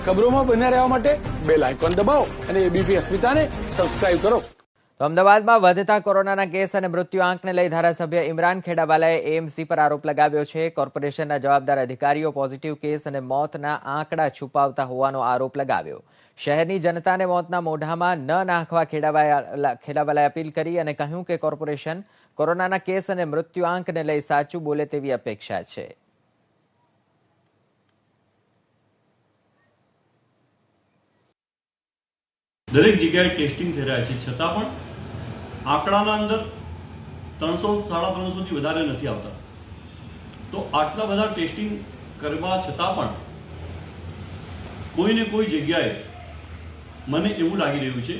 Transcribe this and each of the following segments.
ખબરોમાં બન્યા રહેવા માટે બેલ આઇકોન દબાવો અને એબીપી અસ્મિતાને સબસ્ક્રાઇબ કરો. તો અમદાવાદમાં વધતા કોરોનાના કેસ અને મૃત્યુઆંકને લઈ ધારાસભ્ય ઇમરાન ખેડાવાલાએ એએમસી પર આરોપ લગાવ્યો છે. કોર્પોરેશનના જવાબદાર અધિકારીઓ પોઝિટિવ કેસ અને મોતના આંકડા છુપાવતા હોવાનો આરોપ લગાવ્યો. શહેરની જનતાને મોતના મોઢામાં ન નાખવા ખેડાવાલાએ અપીલ કરી અને કહ્યું કે કોર્પોરેશન કોરોનાના કેસ અને મૃત્યુઆંકને લઈ સાચું બોલે તેવી અપેક્ષા છે. દરેક જગ્યાએ ટેસ્ટિંગ થઈ રહ્યા છે, છતાં પણ આંકડાના અંદર 300-350 થી વધારે નથી આવતા. તો આટલા બધા ટેસ્ટિંગ કરવા છતાં પણ કોઈને કોઈ જગ્યાએ મને એવું લાગી રહ્યું છે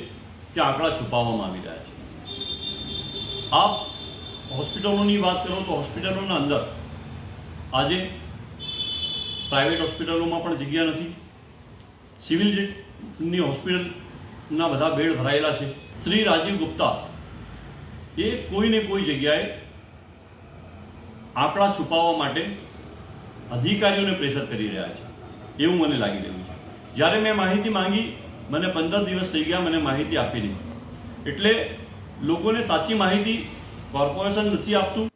કે આંકડા છુપાવવામાં આવી રહ્યા છે. આપ હોસ્પિટલોની વાત કરો તો હોસ્પિટલોના અંદર આજે પ્રાઇવેટ હોસ્પિટલોમાં પણ જગ્યા નથી. સિવિલની હોસ્પિટલના બધા બેડ ભરાયેલા છે. શ્રી રાજીવ ગુપ્તા એ કોઈને કોઈ જગ્યાએ આંકડા છુપાવવા માટે અધિકારીઓને પ્રેશર કરી રહ્યા છે એવું મને લાગી રહ્યું છે. જ્યારે મેં માહિતી માંગી, મને 15 દિવસ થઈ ગયા, મને માહિતી આપી નહીં. એટલે લોકોને સાચી માહિતી કોર્પોરેશન નથી આપતું.